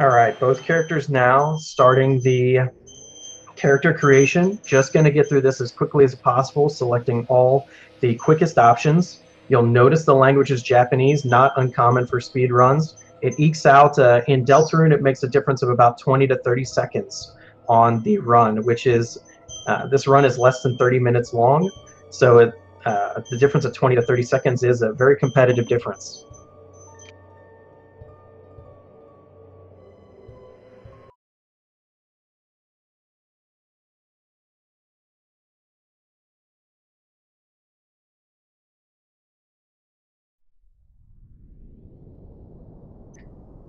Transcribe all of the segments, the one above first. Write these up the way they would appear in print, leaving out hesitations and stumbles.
Alright, both characters now starting the character creation. Just going to get through this as quickly as possible, selecting all the quickest options. You'll notice the language is Japanese, not uncommon for speed runs. It ekes out, in Deltarune it makes a difference of about 20 to 30 seconds on the run, which is, this run is less than 30 minutes long, so the difference of 20 to 30 seconds is a very competitive difference.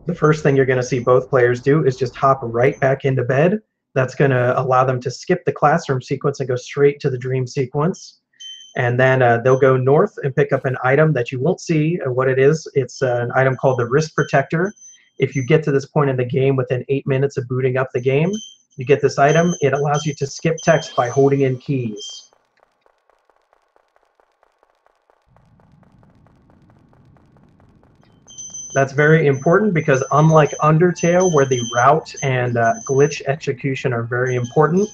The first thing you're going to see both players do is just hop right back into bed. That's going to allow them to skip the classroom sequence and go straight to the dream sequence. And then they'll go north and pick up an item that you won't see what it is. It's an item called the Wrist Protector. If you get to this point in the game within 8 minutes of booting up the game, you get this item. It allows you to skip text by holding in keys. That's very important because unlike Undertale, where the route and glitch execution are very important,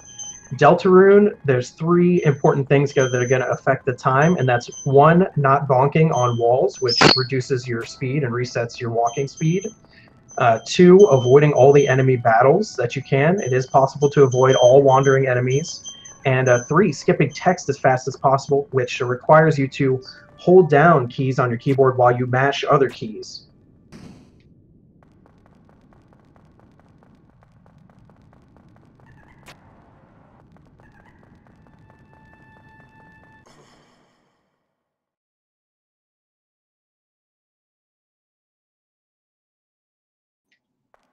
Deltarune, there's 3 important things that are going to affect the time, and that's 1, not bonking on walls, which reduces your speed and resets your walking speed. 2, avoiding all the enemy battles that you can. It is possible to avoid all wandering enemies. And 3, skipping text as fast as possible, which requires you to hold down keys on your keyboard while you mash other keys.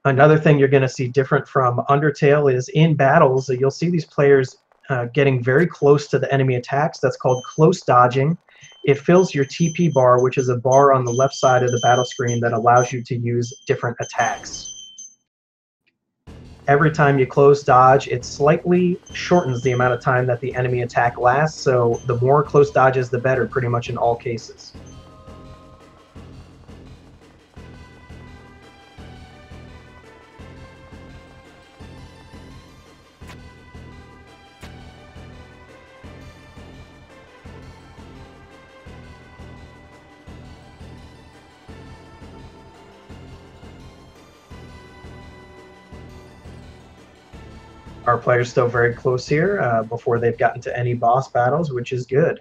Another thing you're going to see different from Undertale is in battles, you'll see these players getting very close to the enemy attacks. That's called close dodging. It fills your TP bar, which is a bar on the left side of the battle screen that allows you to use different attacks. Every time you close dodge, it slightly shortens the amount of time that the enemy attack lasts, so the more close dodges, the better, pretty much in all cases. Our players still very close here before they've gotten to any boss battles, which is good.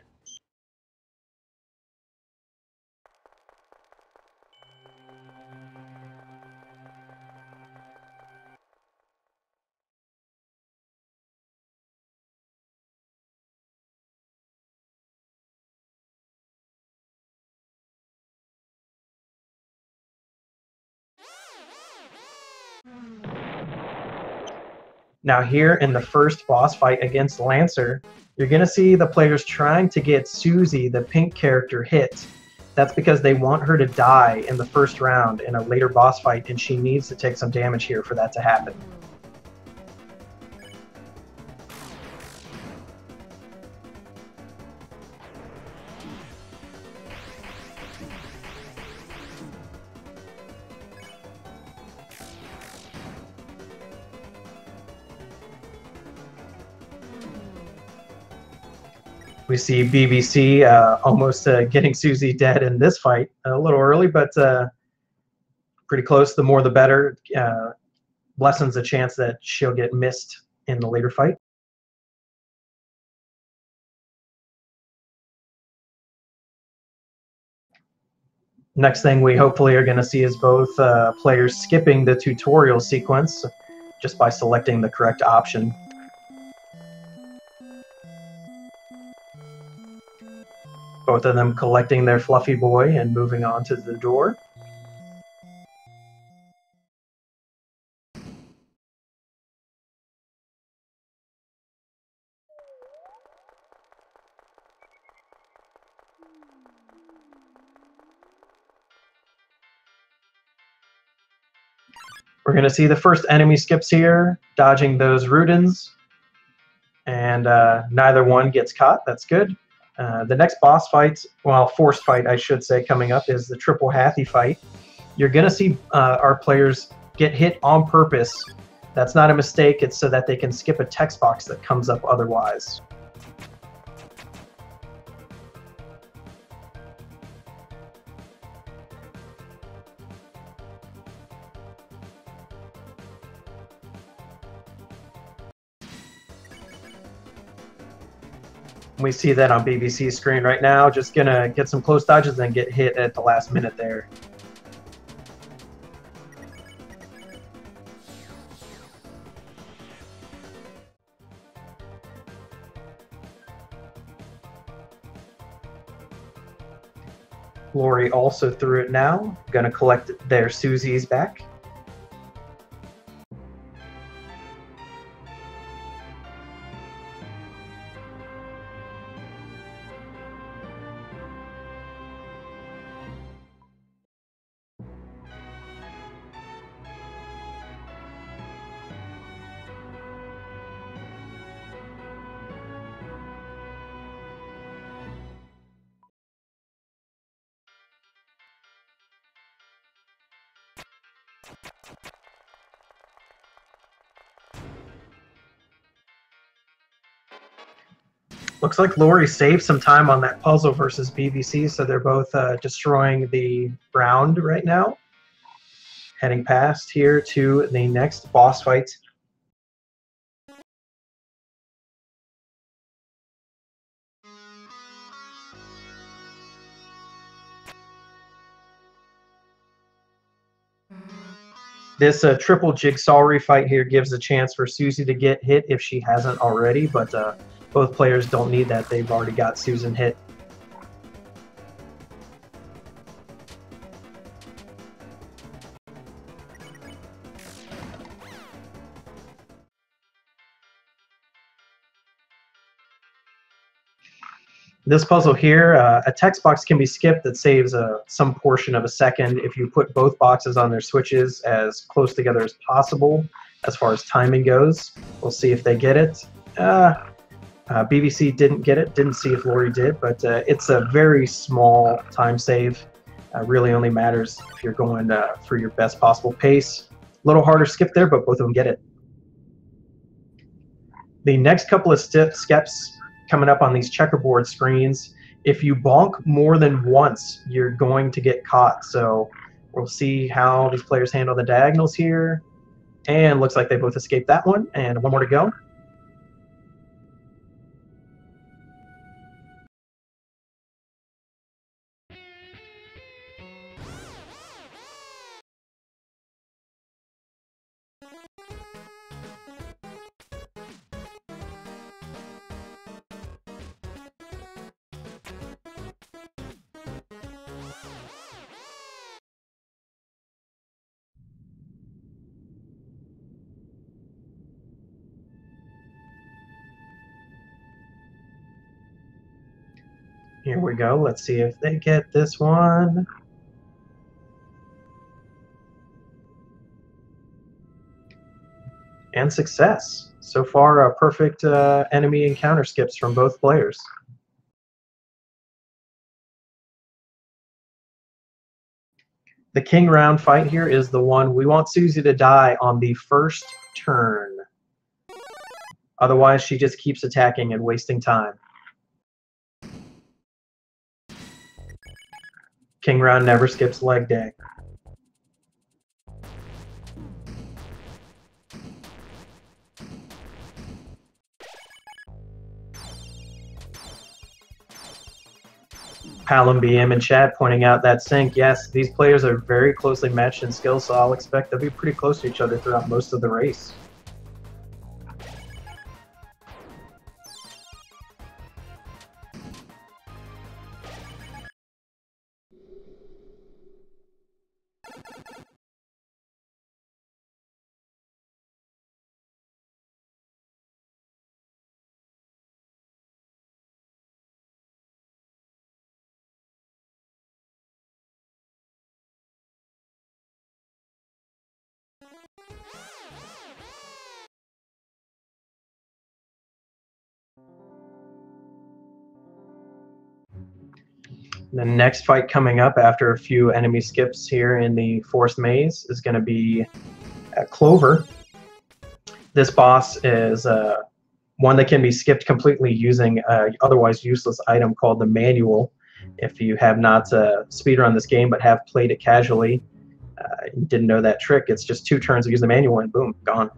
Now here in the first boss fight against Lancer, you're going to see the players trying to get Susie, the pink character, hit. That's because they want her to die in the first round in a later boss fight, and she needs to take some damage here for that to happen. We see BBC almost getting Susie dead in this fight. A little early, but pretty close. The more the better. Lessens the chance that she'll get missed in the later fight. Next thing we hopefully are going to see is both players skipping the tutorial sequence just by selecting the correct option. Both of them collecting their fluffy boy and moving on to the door. We're going to see the first enemy skips here, dodging those Rudins, and neither one gets caught. That's good. The next boss fight, well, forced fight, I should say, coming up is the Triple Hathy fight. You're going to see our players get hit on purpose. That's not a mistake. It's so that they can skip a text box that comes up otherwise. We see that on BBC's screen right now. Just gonna get some close dodges and get hit at the last minute there. Laurie also threw it now. Gonna collect their Susie's back. Looks like Laurie saved some time on that puzzle versus BBC, so they're both destroying the round right now. Heading past here to the next boss fight. This triple jigsaw refight here gives a chance for Susie to get hit if she hasn't already, but both players don't need that. They've already got Susan hit. This puzzle here, a text box can be skipped that saves some portion of a second if you put both boxes on their switches as close together as possible as far as timing goes. We'll see if they get it. BBC didn't get it, didn't see if Laurie did, but it's a very small time save. Really only matters if you're going for your best possible pace. A little harder skip there, but both of them get it. The next couple of steps coming up on these checkerboard screens, if you bonk more than once, you're going to get caught. So we'll see how these players handle the diagonals here. And looks like they both escaped that one, and one more to go. Here we go. Let's see if they get this one. And success. So far, perfect enemy encounter skips from both players. The king round fight here is the one we want Susie to die on the first turn. Otherwise, she just keeps attacking and wasting time. King round never skips leg day. Palom BM in chat pointing out that sync. Yes, these players are very closely matched in skill, so I'll expect they'll be pretty close to each other throughout most of the race. The next fight coming up after a few enemy skips here in the forced maze is going to be Clover. This boss is one that can be skipped completely using an otherwise useless item called the manual. If you have not speedrun this game but have played it casually, you didn't know that trick, it's just 2 turns of using the manual and boom, gone.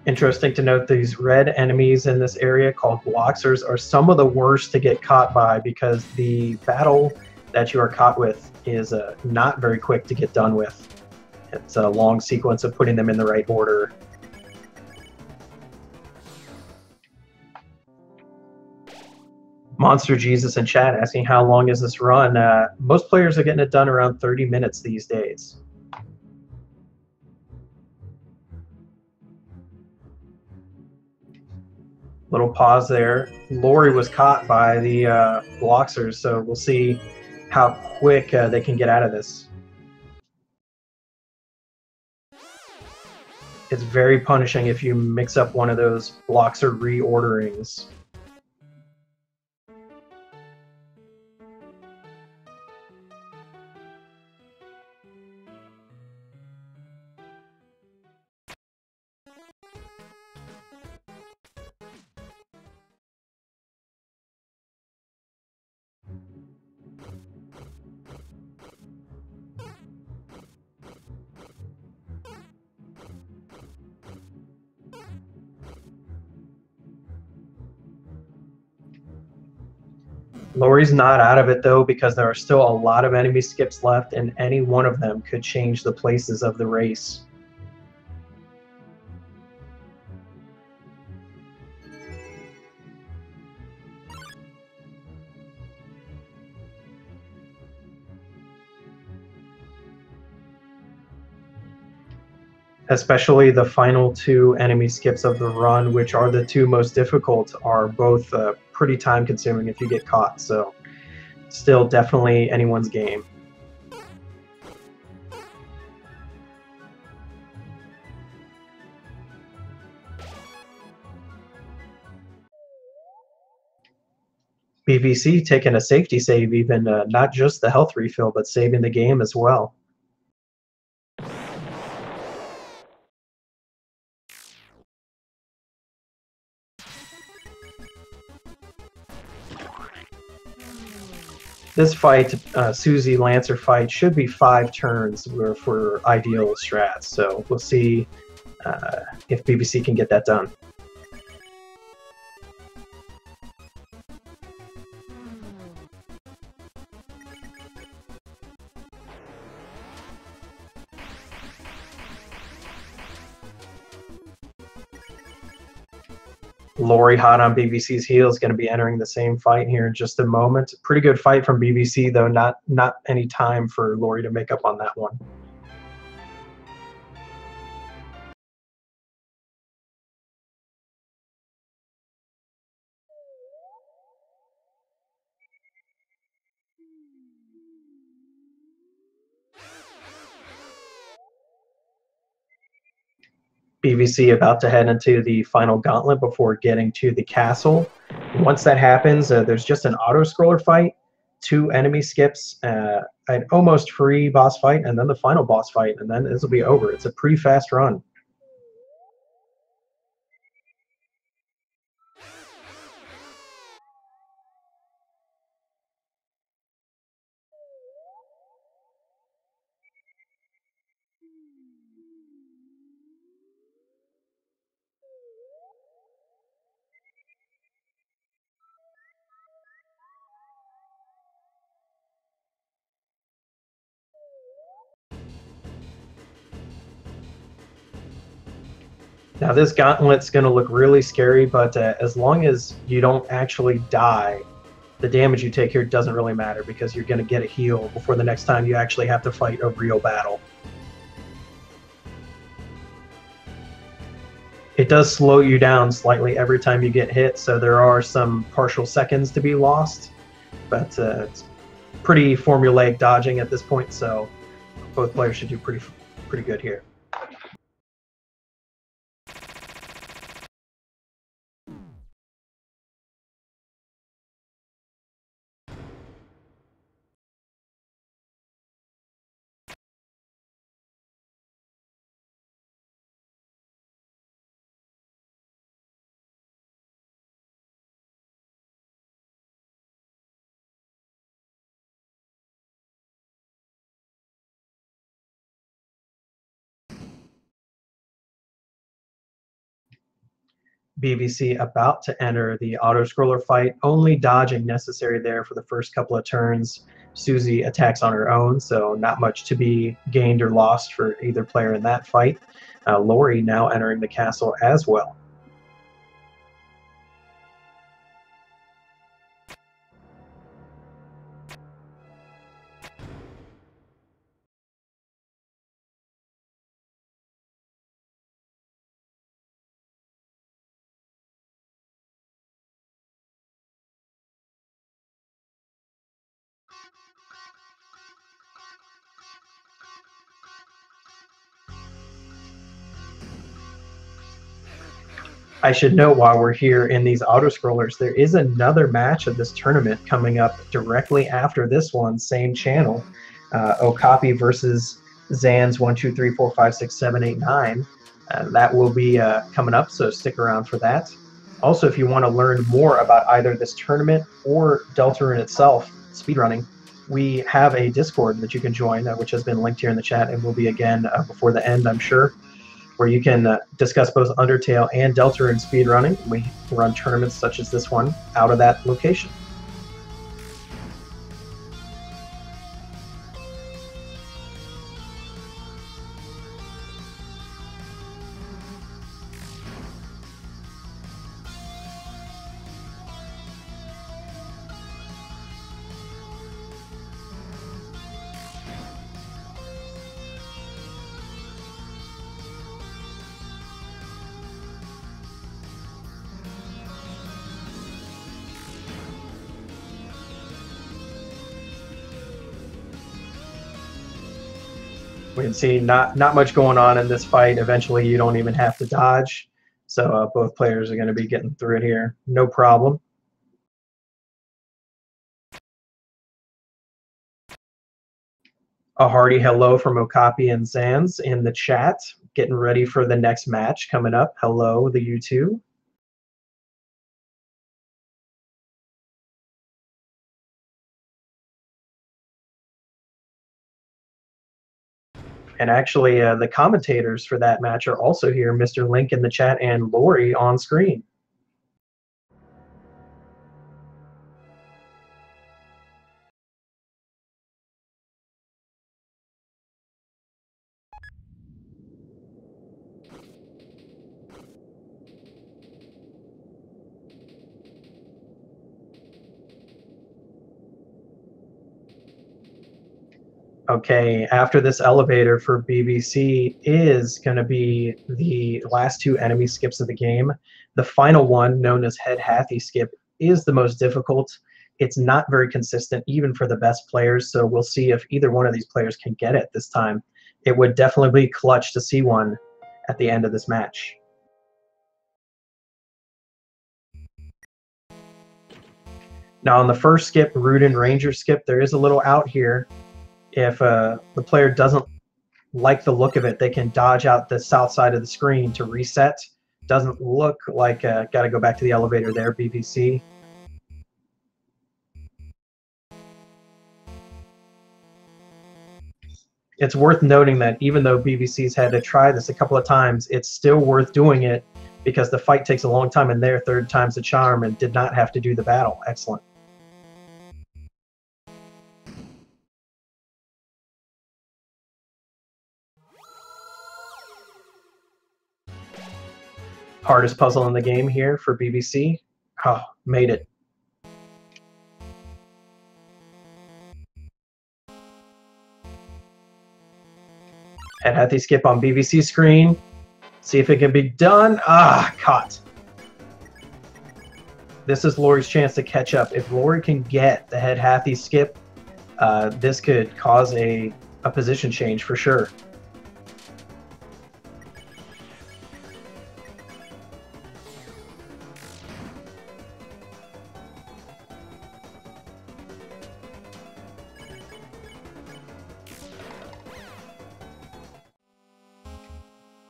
Interesting to note, these red enemies in this area called Bloxers are some of the worst to get caught by because the battle that you are caught with is not very quick to get done with. It's a long sequence of putting them in the right order. Monster Jesus in chat asking how long is this run. Most players are getting it done around 30 minutes these days. Little pause there. Laurie was caught by the Bloxers, so we'll see how quick they can get out of this. It's very punishing if you mix up one of those Bloxer reorderings. Laurie's not out of it though, because there are still a lot of enemy skips left and any one of them could change the places of the race. Especially the final 2 enemy skips of the run, which are the 2 most difficult, are both pretty time consuming if you get caught, so still definitely anyone's game. BBC taking a safety save, even not just the health refill, but saving the game as well. This fight, Susie Lancer fight, should be 5 turns for ideal strats, so we'll see if BBC can get that done. Laurie hot on BBC's heels, going to be entering the same fight here in just a moment. Pretty good fight from BBC, though not any time for Laurie to make up on that one. BBC about to head into the final gauntlet before getting to the castle. Once that happens, there's just an auto-scroller fight, 2 enemy skips, an almost free boss fight, and then the final boss fight, and then this will be over. It's a pretty fast run. Now this gauntlet's going to look really scary, but as long as you don't actually die, the damage you take here doesn't really matter because you're going to get a heal before the next time you actually have to fight a real battle. It does slow you down slightly every time you get hit, so there are some partial seconds to be lost, but it's pretty formulaic dodging at this point, so both players should do pretty good here. BBC about to enter the auto-scroller fight, only dodging necessary there for the first couple of turns. Susie attacks on her own, so not much to be gained or lost for either player in that fight. Laurie now entering the castle as well. I should note while we're here in these auto-scrollers, there is another match of this tournament coming up directly after this one, same channel. Okapi versus Zan's 1, 2, 3, 4, 5, 6, 7, 8, 9. That will be coming up, so stick around for that. Also, if you want to learn more about either this tournament or Deltarune itself, speedrunning, we have a Discord that you can join, which has been linked here in the chat and will be again before the end, I'm sure, where you can discuss both Undertale and Deltarune speedrunning. We run tournaments such as this one out of that location. We can see not much going on in this fight. Eventually, you don't even have to dodge. So both players are going to be getting through it here. No problem. A hearty hello from Okapi and Sans in the chat. Getting ready for the next match coming up. Hello, the U2. And actually, the commentators for that match are also here, Mr. Link in the chat and Laurie on screen. Okay, after this elevator for BBC is going to be the last two enemy skips of the game. The final one, known as Head Hathy skip, is the most difficult. It's not very consistent, even for the best players, so we'll see if either one of these players can get it this time. It would definitely be clutch to see one at the end of this match. Now on the first skip, Rudin Ranger skip, there is a little out here. If the player doesn't like the look of it, they can dodge out the south side of the screen to reset. Doesn't look like got to go back to the elevator there, BBC. It's worth noting that even though BBC's had to try this a couple of times, it's still worth doing it because the fight takes a long time and their third time's a charm and did not have to do the battle. Excellent. Hardest puzzle in the game here for BBC. Oh, made it. Head Hathy skip on BBC screen. See if it can be done. Ah, caught. This is Laurie's chance to catch up. If Laurie can get the head Hathy skip, this could cause a position change for sure.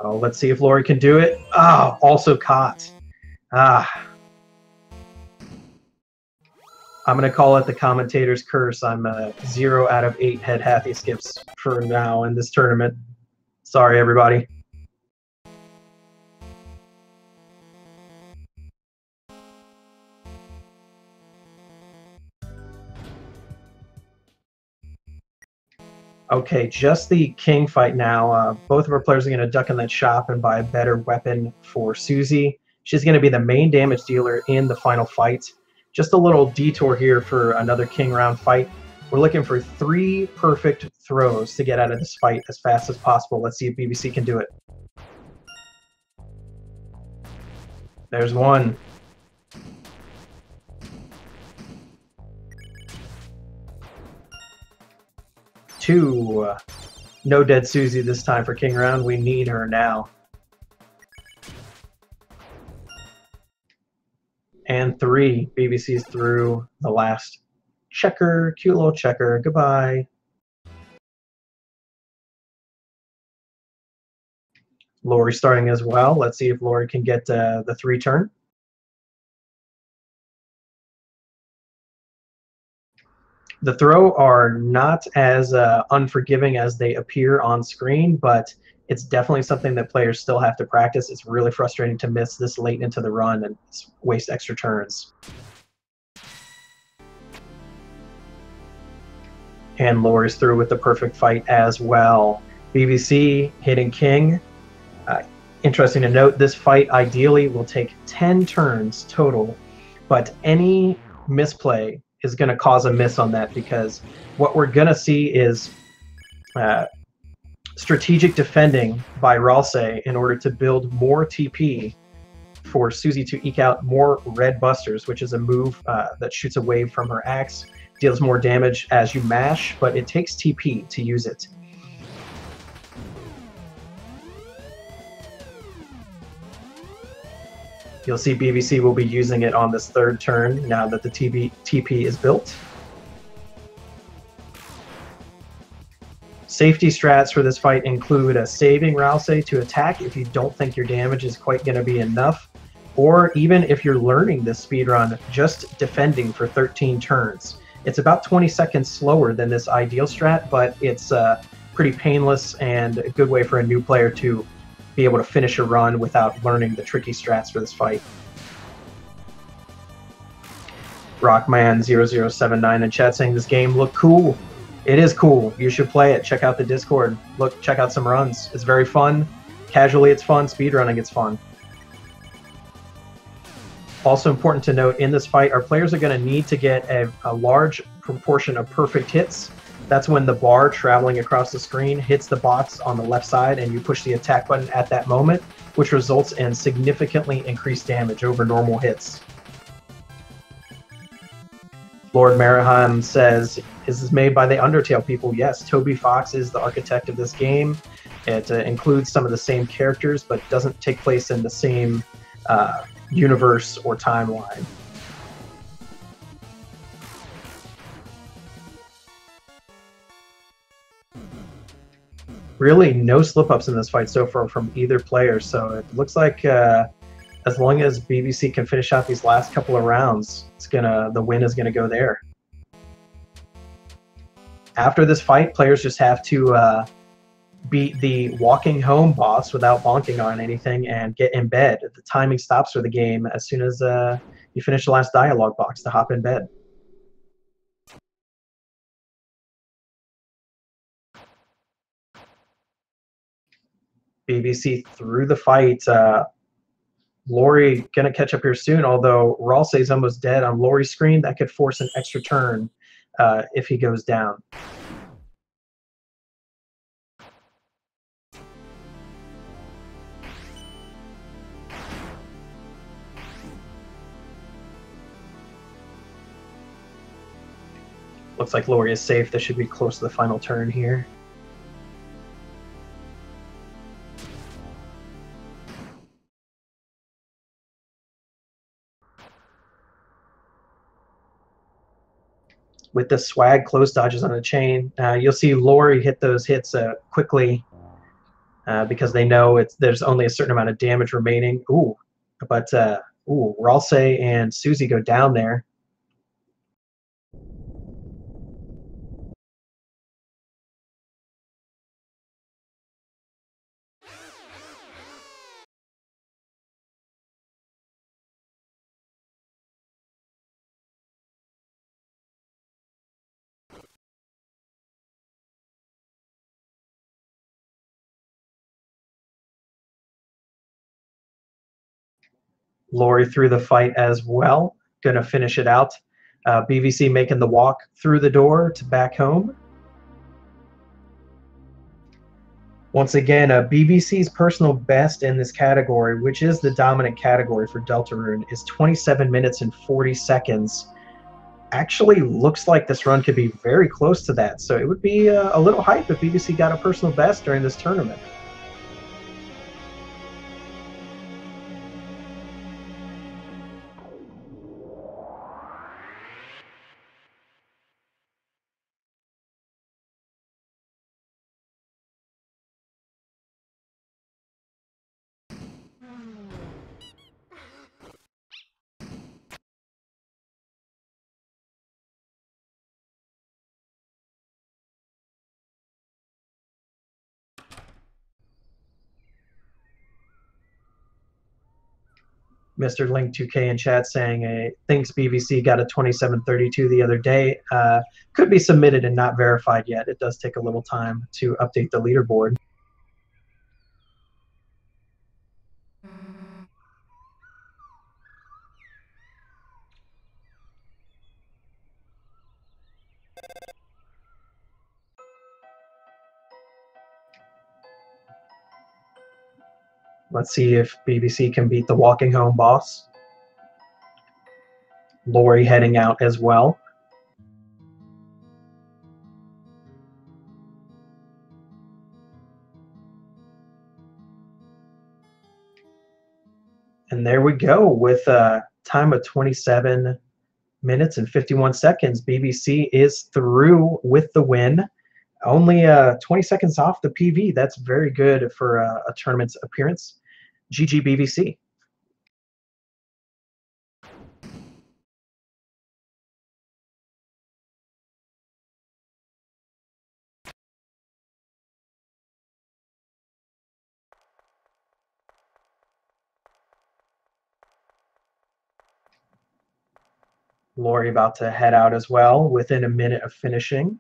Oh, let's see if Laurie can do it. Ah, also caught. Ah. I'm going to call it the commentator's curse. I'm 0 out of 8 head Hathy skips for now in this tournament. Sorry, everybody. Okay, just the king fight now. Both of our players are going to duck in that shop and buy a better weapon for Susie. She's going to be the main damage dealer in the final fight. Just a little detour here for another king round fight. We're looking for 3 perfect throws to get out of this fight as fast as possible. Let's see if BBC can do it. There's one. Two. No dead Susie this time for king round. We need her now. And 3. BBC's through the last checker. Cute little checker. Goodbye. Laurie starting as well. Let's see if Laurie can get the 3 turn. The throw are not as unforgiving as they appear on screen, but it's definitely something that players still have to practice. It's really frustrating to miss this late into the run and waste extra turns. And Laurie's through with the perfect fight as well. BBC hitting king. Interesting to note, this fight ideally will take 10 turns total, but any misplay is going to cause a miss on that, because what we're going to see is strategic defending by Ralsei in order to build more TP for Susie to eke out more red busters, which is a move that shoots a wave from her axe, deals more damage as you mash, but it takes TP to use it. You'll see BBC will be using it on this 3rd turn now that the TP is built. Safety strats for this fight include saving Ralsei to attack if you don't think your damage is quite going to be enough, or even if you're learning this speedrun, just defending for 13 turns. It's about 20 seconds slower than this ideal strat, but it's pretty painless and a good way for a new player to be able to finish a run without learning the tricky strats for this fight. Rockman0079 in chat saying this game looked cool. It is cool. You should play it. Check out the Discord. Look, check out some runs. It's very fun. Casually, it's fun. Speedrunning, it's fun. Also important to note, in this fight, our players are going to need to get a large proportion of perfect hits. That's when the bar traveling across the screen hits the box on the left side and you push the attack button at that moment, which results in significantly increased damage over normal hits. Lord Maraham says, is this made by the Undertale people? Yes, Toby Fox is the architect of this game. It includes some of the same characters, but doesn't take place in the same universe or timeline. Really no slip-ups in this fight so far from either player, so it looks like as long as BBC can finish out these last couple of rounds, the win is gonna go there. After this fight, players just have to beat the walking home boss without bonking on anything and get in bed. The timing stops for the game as soon as you finish the last dialogue box to hop in bed. BBC through the fight. Laurie gonna catch up here soon, although Ralsei's almost dead on Laurie's screen. That could force an extra turn if he goes down. Looks like Laurie is safe. This should be close to the final turn here. With the swag close dodges on the chain, you'll see Laurie hit those hits quickly because they know there's only a certain amount of damage remaining. Ooh, but Ralse and Susie go down there. Laurie through the fight as well, gonna finish it out. BVC making the walk through the door to back home. Once again, BVC's personal best in this category, which is the dominant category for Deltarune, is 27 minutes and 40 seconds. Actually looks like this run could be very close to that, so it would be a little hype if BVC got a personal best during this tournament. Mr. Link 2K in chat saying thinks BVC got a 27:32 the other day. Could be submitted and not verified yet. It does take a little time to update the leaderboard. Let's see if BVC can beat the walking home boss. Laurie heading out as well. And there we go with a time of 27 minutes and 51 seconds. BVC is through with the win. Only 20 seconds off the PV. That's very good for a tournament appearance. GG BVC. Laurie about to head out as well within a minute of finishing.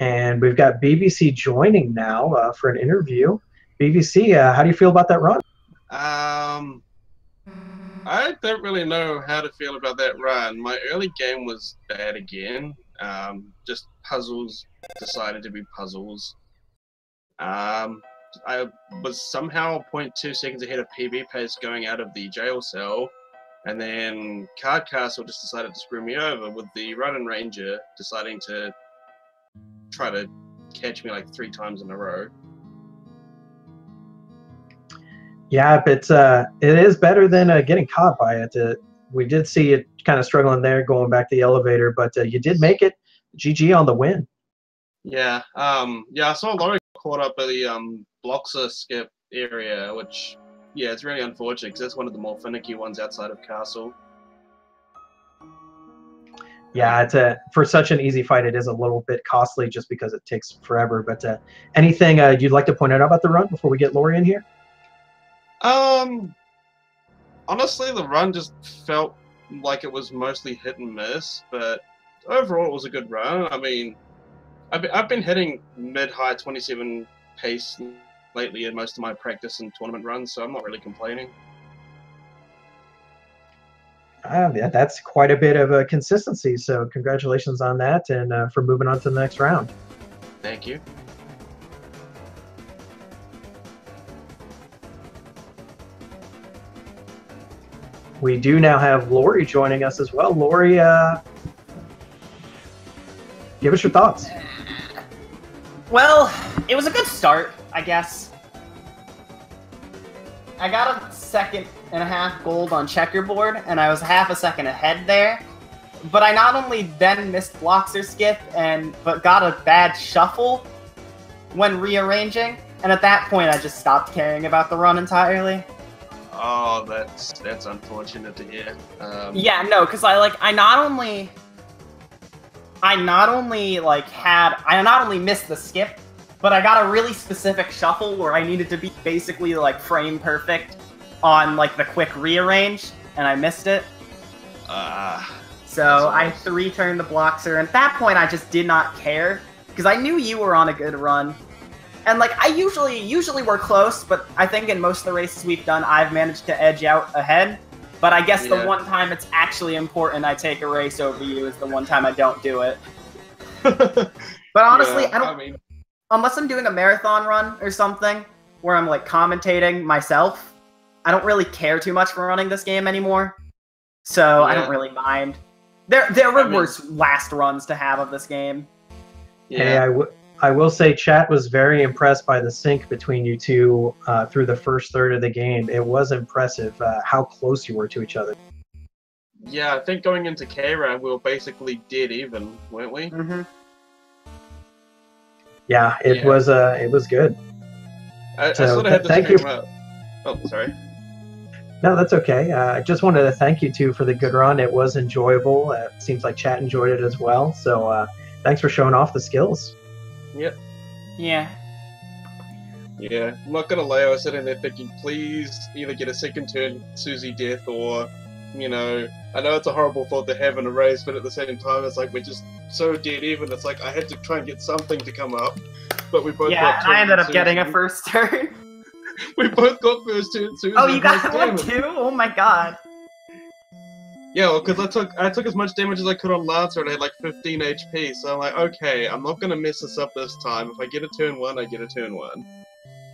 And we've got BVC joining now for an interview. BVC, how do you feel about that run? I don't really know how to feel about that run. My early game was bad again. Just puzzles decided to be puzzles. I was somehow 0.2 seconds ahead of PB pace going out of the jail cell, and then Card Castle just decided to screw me over with the Run Ranger deciding to try to catch me like 3 times in a row. Yeah, but it is better than getting caught by it. We did see it kind of struggling there going back to the elevator, but you did make it. GG on the win. Yeah, I saw Laurie caught up at the Bloxer skip area, which, yeah, it's really unfortunate because that's one of the more finicky ones outside of Castle. Yeah, for such an easy fight, it is a little bit costly just because it takes forever. But anything you'd like to point out about the run before we get Laurie in here? Honestly, the run just felt like it was mostly hit and miss, but overall it was a good run. I mean, I've been hitting mid-high 27 pace lately in most of my practice and tournament runs, so I'm not really complaining. Yeah, that's quite a bit of consistency. So congratulations on that, and for moving on to the next round. Thank you. We do now have Laurie joining us as well. Laurie, give us your thoughts. Well, it was a good start, I guess. I got a 2.5 gold on checkerboard, and I was half a second ahead there. But I not only then missed blocks or skip, but got a bad shuffle when rearranging. And at that point, I just stopped caring about the run entirely. Oh, that's unfortunate to hear. Yeah, no, because I not only missed the skip, but I got a really specific shuffle where I needed to be basically like frame perfect on like the quick rearrange, and I missed it. So I 3-turned the Bloxer, and at that point I just did not care because I knew you were on a good run. And like I usually we're close, but I think in most of the races we've done, I've managed to edge out ahead. But I guess the one time it's actually important I take a race over you is the one time I don't do it. But honestly, unless I'm doing a marathon run or something where I'm like commentating myself, I don't really care too much for running this game anymore. So I don't really mind. There were worse last runs to have of this game. Yeah. Hey, I will say chat was very impressed by the sync between you two through the first third of the game. It was impressive how close you were to each other. Yeah, I think going into K-Round, we were basically dead even, weren't we? Mm-hmm. Yeah, it was good. I sort of had thank you. Oh, sorry. No, that's okay. I just wanted to thank you two for the good run. It was enjoyable. It seems like chat enjoyed it as well. So thanks for showing off the skills. Yep. Yeah. Yeah, I'm not gonna lie, I was sitting there thinking, please either get a second turn Susie death or, you know, I know it's a horrible thought to have in a race, but at the same time, it's like we're just so dead even. It's like I had to try and get something to come up, but we both got I ended up getting a first turn. We both got first turn Susie. Oh, you got one too? Oh my god. Yeah, well, because I took as much damage as I could on Lancer and I had like 15 HP, so I'm like, okay, I'm not gonna mess this up this time. If I get a turn 1, I get a turn 1.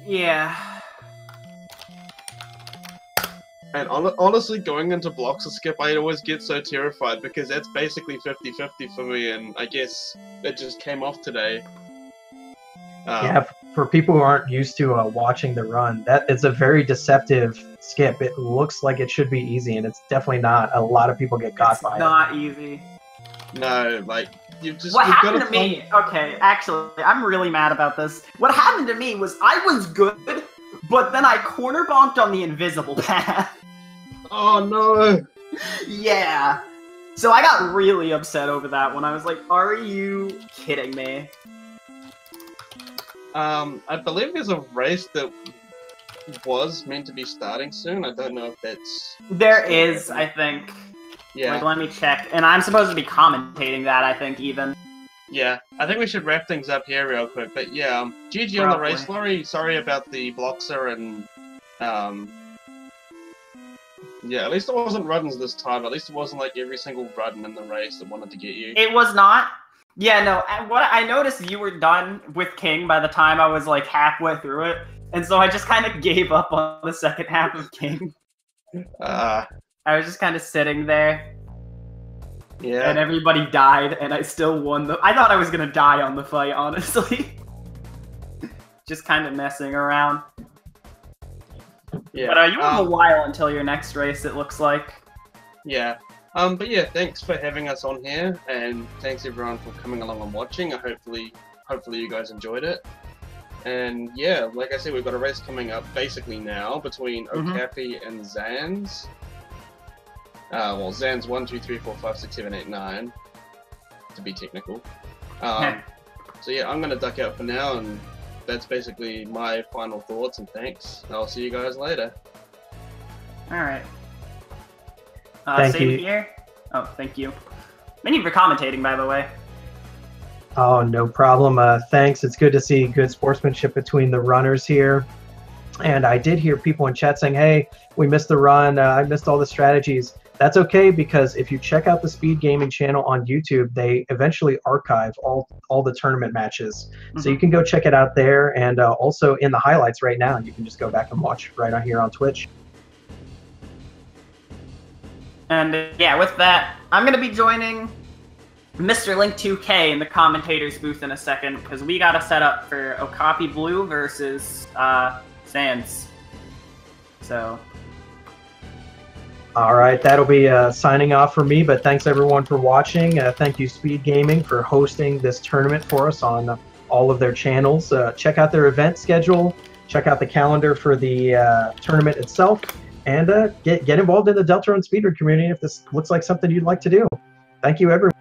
Yeah. And honestly, going into blocks of skip, I always get so terrified because that's basically 50-50 for me, and I guess it just came off today. Yeah, for people who aren't used to watching the run, that is a very deceptive skip. It looks like it should be easy, and it's definitely not. A lot of people get caught by it. It's not easy. No, like, What happened to me? Okay, actually, I'm really mad about this. What happened to me was I was good, but then I corner bonked on the invisible path. Oh no! Yeah. So I got really upset over that one. I was like, are you kidding me? I believe there's a race that was meant to be starting soon. I don't know if that's... There is, I think. Yeah. Like, let me check. And I'm supposed to be commentating that, I think, even. Yeah, I think we should wrap things up here real quick. But yeah, GG on the race, Laurie. Sorry about the Bloxer and... yeah, at least it wasn't runs this time. At least it wasn't like every single run in the race that wanted to get you. It was not. Yeah, no, what I noticed you were done with King by the time I was like halfway through it, and so I just kind of gave up on the second half of King. I was just kind of sitting there. Yeah. And everybody died, and I still won I thought I was gonna die on the fight, honestly. Just kind of messing around. Yeah. But you have a while until your next race, it looks like. Yeah. But yeah, thanks for having us on here, and thanks everyone for coming along and watching. Hopefully you guys enjoyed it. And yeah, like I said, we've got a race coming up basically now between Okapi and Zans. Well, Zans 1, 2, 3, 4, 5, 6, 7, 8, 9, to be technical. So yeah, I'm gonna duck out for now, and that's basically my final thoughts and thanks. I'll see you guys later. Alright. Thank you. Here. Oh, thank you. Thank you for commentating, by the way. Oh, no problem. Thanks. It's good to see good sportsmanship between the runners here. And I did hear people in chat saying, hey, we missed the run. I missed all the strategies. That's okay, because if you check out the Speed Gaming channel on YouTube, they eventually archive all the tournament matches. So you can go check it out there, and also in the highlights right now, you can just go back and watch right on here on Twitch. And yeah, with that, I'm going to be joining Mr. Link 2K in the commentator's booth in a second, because we got to set up for Okapi Blue versus Sans. So... All right, that'll be signing off for me, but thanks everyone for watching. Thank you Speed Gaming for hosting this tournament for us on all of their channels. Check out their event schedule, check out the calendar for the tournament itself, and get involved in the Deltarune Speedrun community if this looks like something you'd like to do. Thank you everyone.